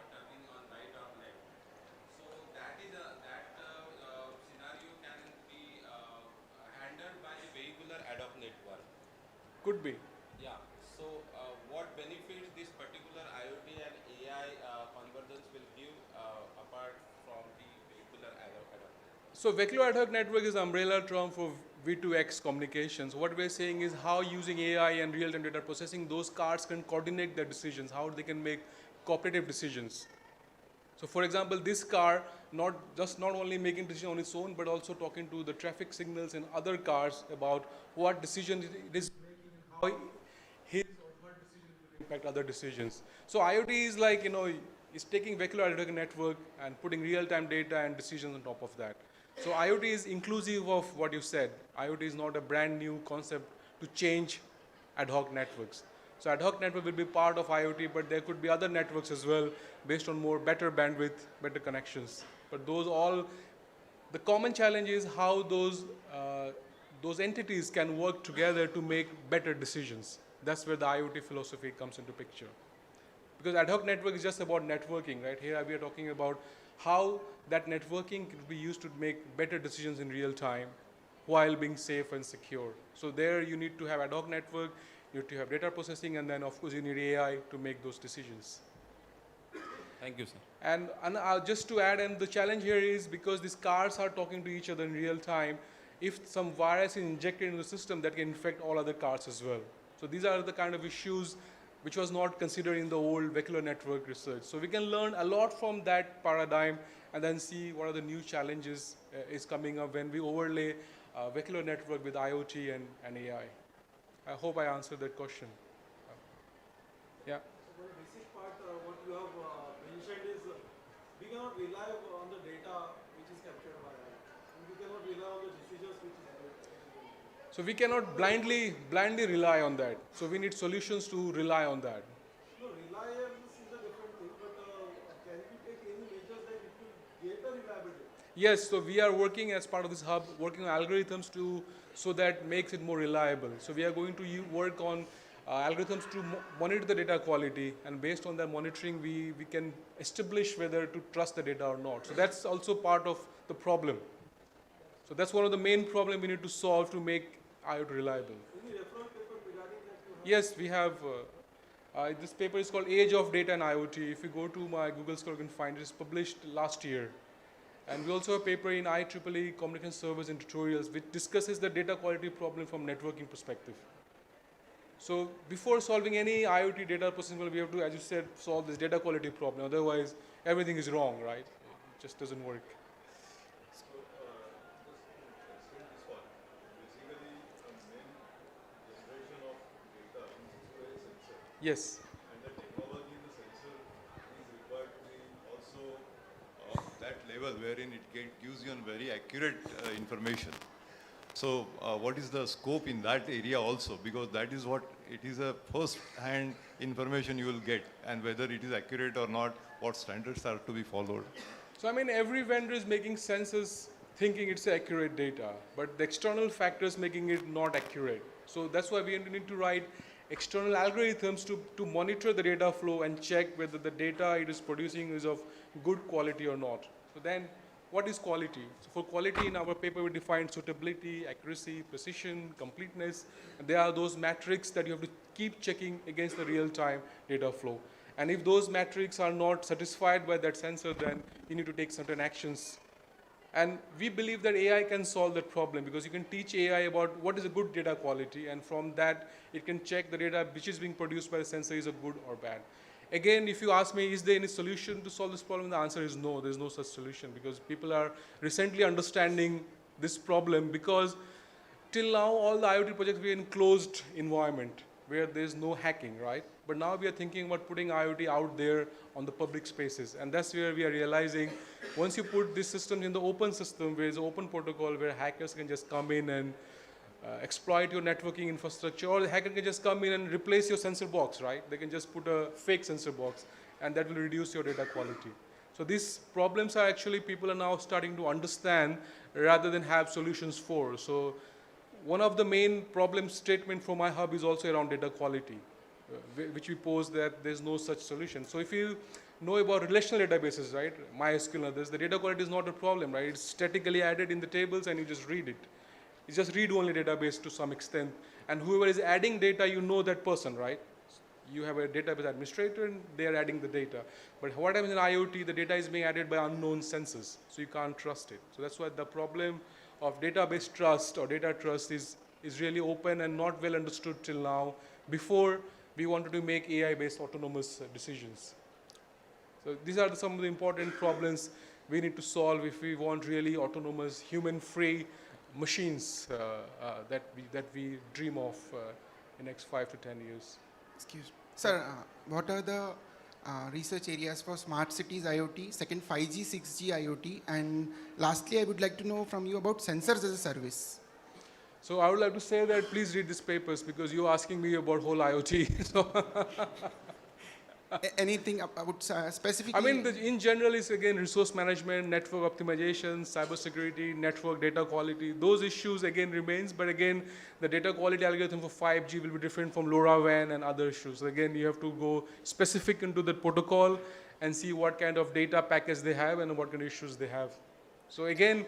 turning on right or left. So that is scenario can be handled by a vehicular ad hoc network. Could be. Yeah. So what benefits this particular IoT and AI convergence will give apart from the vehicular ad hoc network? So vehicular ad hoc network is the umbrella term for V2X communications. What we're saying is how using AI and real-time data processing, those cars can coordinate their decisions, how they can make cooperative decisions. So for example, this car not only making decision on its own, but also talking to the traffic signals and other cars about what decision it is making and how his or her decision will impact other decisions. So IoT is like, is taking vehicular ad hoc network and putting real-time data and decisions on top of that. So IoT is inclusive of what you said. IoT is not a brand new concept to change ad hoc networks. So ad hoc network will be part of IoT, but there could be other networks as well based on better bandwidth, better connections. But the common challenge is how those entities can work together to make better decisions. That's where the IoT philosophy comes into picture. Because ad hoc network is just about networking, right? Here we are talking about how that networking can be used to make better decisions in real time while being safe and secure. So there you need to have ad hoc network, you need to have data processing, and then of course you need AI to make those decisions. Thank you, sir. And just to add, and the challenge here is because these cars are talking to each other in real time, if some virus is injected into the system, that can infect all other cars as well. So these are the kind of issues which was not considered in the old vehicular network research. So we can learn a lot from that paradigm and then see what are the new challenges is coming up when we overlay vehicular network with IoT and AI. I hope I answered that question. Yeah. So one basic part what you have mentioned is we cannot rely on the data which is captured by us. And we cannot rely on the decisions which is made. So we cannot blindly rely on that. So we need solutions to rely on that. No, reliance is a different thing, but can we take any measures that it will get a reliability? Yes, so we are working as part of this hub, working on algorithms so that makes it more reliable. So we are going to work on algorithms to monitor the data quality, and based on that monitoring, we can establish whether to trust the data or not. So that's also part of the problem. So that's one of the main problems we need to solve to make IoT reliable. Any reference paper regarding that you have? Yes, we have. This paper is called Age of Data and IoT. If you go to my Google Scholar, you can find it. It's published last year. And we also have a paper in IEEE Communication Servers and Tutorials, which discusses the data quality problem from networking perspective. So before solving any IoT data processing problem, we have to, as you said, solve this data quality problem. Otherwise, everything is wrong, right? It just doesn't work. Yes. And the technology in the sensor is required to be also that level wherein it gives you a very accurate information. So what is the scope in that area also? Because that is what, it is a first-hand information you will get, and whether it is accurate or not, what standards are to be followed. So I mean, every vendor is making sensors thinking it's accurate data, but the external factors making it not accurate. So that's why we need to write external algorithms to monitor the data flow and check whether the data it is producing is of good quality or not. So then, what is quality? So for quality in our paper, we define suitability, accuracy, precision, completeness. And there are those metrics that you have to keep checking against the real-time data flow. And if those metrics are not satisfied by that sensor, then you need to take certain actions. And we believe that AI can solve that problem, because you can teach AI about what is a good data quality, and from that, it can check the data which is being produced by the sensor is a good or bad. Again, if you ask me, is there any solution to solve this problem? The answer is no, there's no such solution, because people are recently understanding this problem, because till now, all the IoT projects were in closed environment where there's no hacking, right? But now we are thinking about putting IoT out there on the public spaces. And that's where we are realizing, once you put this system in the open system, where it's an open protocol where hackers can just come in and exploit your networking infrastructure, or the hacker can just come in and replace your sensor box, right? They can just put a fake sensor box, and that will reduce your data quality. So these problems are actually people are now starting to understand rather than have solutions for. So one of the main problem statement for my hub is also around data quality, which we pose that there's no such solution. So if you know about relational databases, right, MySQL and others, the data quality is not a problem, right? It's statically added in the tables and you just read it. It's just read-only database to some extent. And whoever is adding data, you know that person, right? You have a database administrator and they are adding the data. But what happens in IoT, the data is being added by unknown sensors, so you can't trust it. So that's why the problem of database trust or data trust is really open and not well understood till now, before we wanted to make AI-based autonomous decisions. So these are some of the important problems we need to solve if we want really autonomous, human-free machines that we dream of in the next 5 to 10 years. Excuse me. Sir, what are the research areas for smart cities IoT, second 5G, 6G IoT, and lastly, I would like to know from you about sensors as a service. So I would like to say that please read these papers, because you're asking me about whole IoT. So Anything about specifically? I mean, in general, it's again resource management, network optimization, cybersecurity, network data quality. Those issues again remains, but again, the data quality algorithm for 5G will be different from LoRaWAN and other issues. So again, you have to go specific into the protocol and see what kind of data package they have and what kind of issues they have. So again,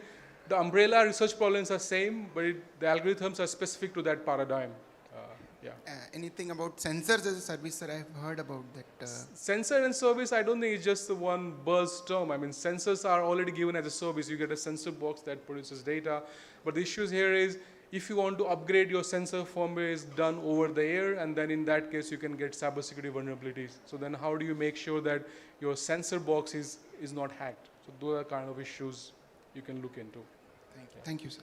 the umbrella research problems are same, but the algorithms are specific to that paradigm. Anything about sensors as a service, sir? I've heard about that. Sensor and service, I don't think it's just the one buzz term. I mean, sensors are already given as a service. You get a sensor box that produces data. But the issue here is, if you want to upgrade your sensor firmware, is done over the air, and then in that case, you can get cybersecurity vulnerabilities. So then how do you make sure that your sensor box is not hacked? So those are kind of issues you can look into. Thank you, sir.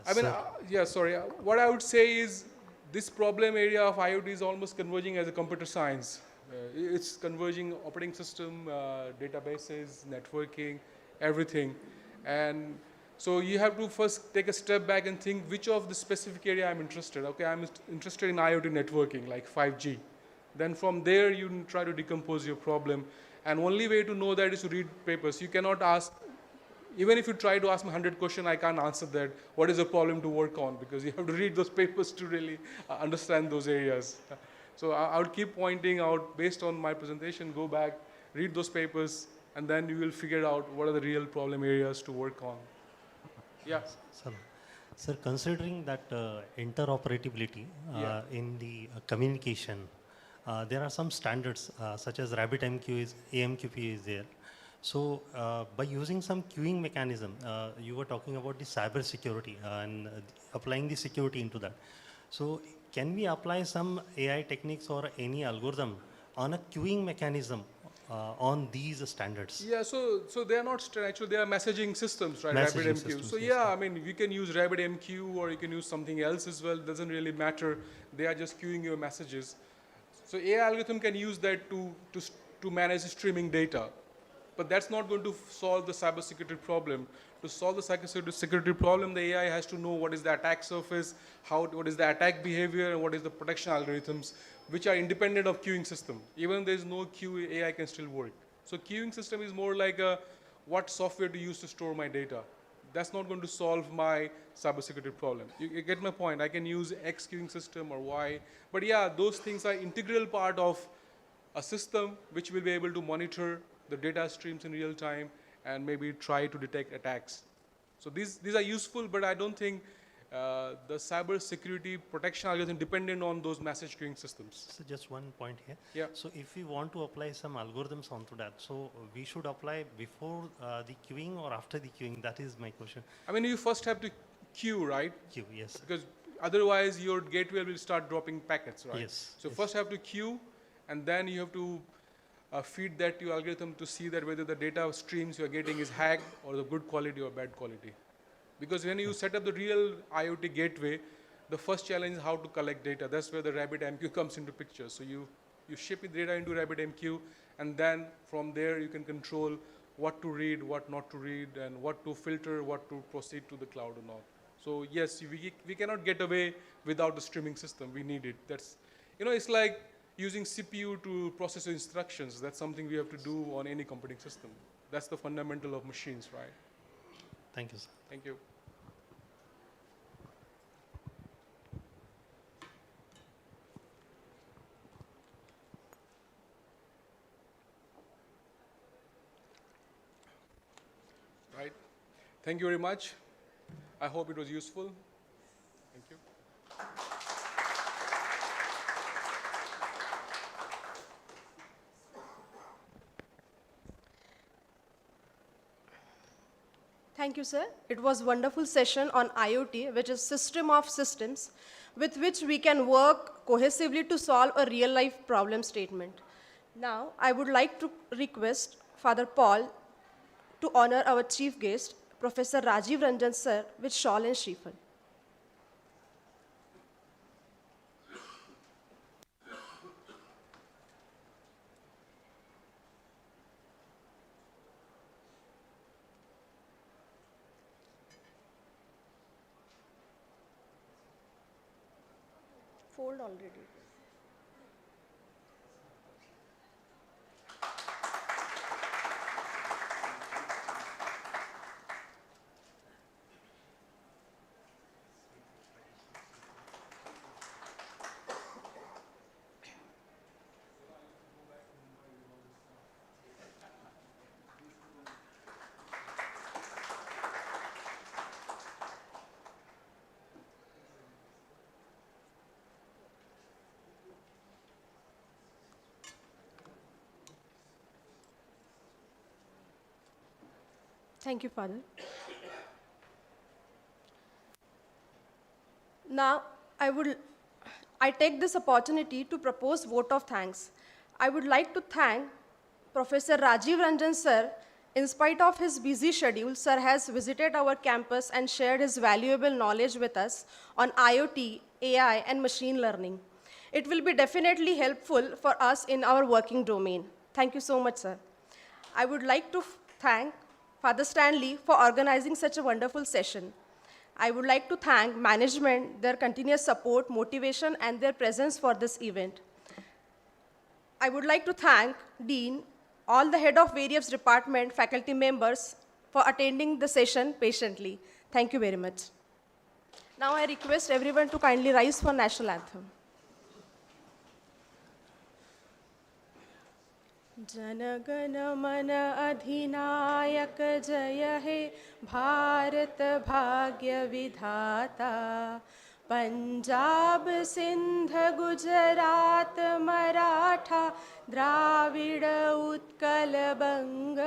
I mean, sorry. What I would say is, this problem area of IoT is almost converging as a computer science. It's converging operating system, databases, networking, everything. And so you have to first take a step back and think which of the specific area I'm interested. Okay, I'm interested in IoT networking, like 5G. Then from there, you try to decompose your problem. And only way to know that is to read papers. You cannot ask Even if you try to ask me 100 questions, I can't answer that. What is the problem to work on? Because you have to read those papers to really understand those areas. So I would keep pointing out based on my presentation, go back, read those papers, and then you will figure out what are the real problem areas to work on. Yeah. Sir, sir, considering that interoperability Yeah. in the communication, there are some standards such as RabbitMQ is AMQP is there. So by using some queuing mechanism, you were talking about the cyber security and applying the security into that. So can we apply some AI techniques or any algorithm on a queuing mechanism on these standards? Yeah, so they are not actually they are messaging systems, right? Messaging RabbitMQ. systems, So yes, yeah, I mean you can use RabbitMQ or you can use something else as well. Doesn't really matter. They are just queuing your messages. So AI algorithm can use that to manage streaming data, but that's not going to solve the cybersecurity problem. To solve the cybersecurity problem, the AI has to know what is the attack surface, what is the attack behavior, and what is the protection algorithms, which are independent of queuing system. Even if there is no queue, AI can still work. So queuing system is more like what software to use to store my data. That's not going to solve my cybersecurity problem. You get my point. I can use X queuing system or Y, but yeah, those things are integral part of a system which will be able to monitor the data streams in real time and maybe try to detect attacks. So these are useful, but I don't think the cyber security protection algorithm dependent on those message queuing systems. So just one point here. Yeah. So if we want to apply some algorithms onto that, so we should apply before the queuing or after the queuing? That is my question. I mean, you first have to queue, right? Queue, yes. Because otherwise your gateway will start dropping packets, right? Yes, So yes. first have to queue, and then you have to feed that to your algorithm to see that whether the data streams you are getting is hacked or the good quality or bad quality. Because when you set up the real IoT gateway, the first challenge is how to collect data. That's where the RabbitMQ comes into picture. So you ship the data into RabbitMQ, and then from there you can control what to read, what not to read, and what to filter, what to proceed to the cloud or not. So yes, we cannot get away without the streaming system. We need it. That's, it's like using CPU to process instructions. That's something we have to do on any computing system. That's the fundamental of machines, right? Thank you, sir. Thank you. Right. Thank you very much. I hope it was useful. Thank you. Thank you, sir. It was a wonderful session on IoT, which is system of systems, with which we can work cohesively to solve a real-life problem statement. Now, I would like to request Father Paul to honor our chief guest, Professor Rajiv Ranjan, sir, with shawl and shriphal. Fold already. Thank you, Father. Now, I take this opportunity to propose vote of thanks. I would like to thank Professor Rajiv Ranjan, sir. In spite of his busy schedule, sir has visited our campus and shared his valuable knowledge with us on IoT, AI, and machine learning. It will be definitely helpful for us in our working domain. Thank you so much, sir. I would like to thank Father Stanley for organizing such a wonderful session. I would like to thank management, their continuous support, motivation, and their presence for this event. I would like to thank Dean, all the head of various department, faculty members, for attending the session patiently. Thank you very much. Now I request everyone to kindly rise for national anthem. जनगण मन अधिनायक जय हे भारत भाग्य विधाता पंजाब सिंध गुजरात मराठा द्राविड़ उत्कल बंग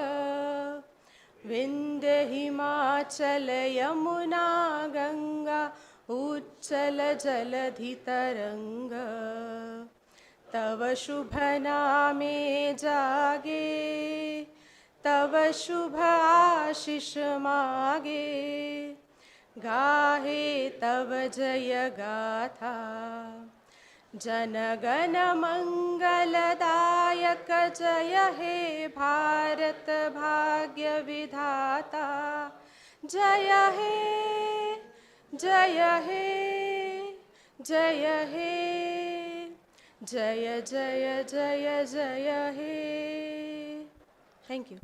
विंध्य हिमाचल यमुना गंगा उच्चल जलधि तरंग तव शुभ नामे जागे तव शुभ आशीष मागे गाहे तव जय गाथा जनगण मंगलदायक जय हे भारत भाग्य विधाता जय हे जय हे जय हे जय जय जय जय हे. Thank you.